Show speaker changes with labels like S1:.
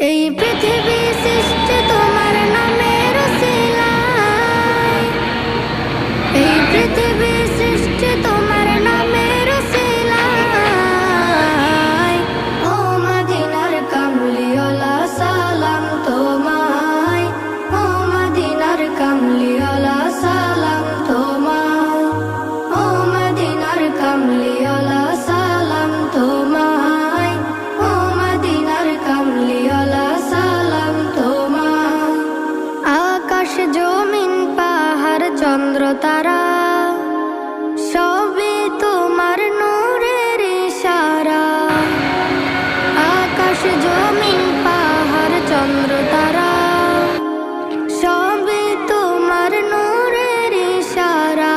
S1: এই পৃথিবী সৃষ্টি তোমার নামের উসিলায়, এই পৃথিবী সৃষ্টি তোমার নামের উসিলায়। ও মদিনার কামলিওয়ালা সালাম তোমায়, ও মদিনার কামলিওয়ালা সালাম তোমায়, ও মদিনার কামলিওয়ালা সালাম তোমায়, ও মদিনার কামলিওয়ালা সালাম তোমায়। আকাশ জমিন পাহাড় চন্দ্র তারা সবই তোমার নূরের ইশারা। আকাশ জমিন পাহাড় চন্দ্র তারা সবই তোমার নূরের ইশারা।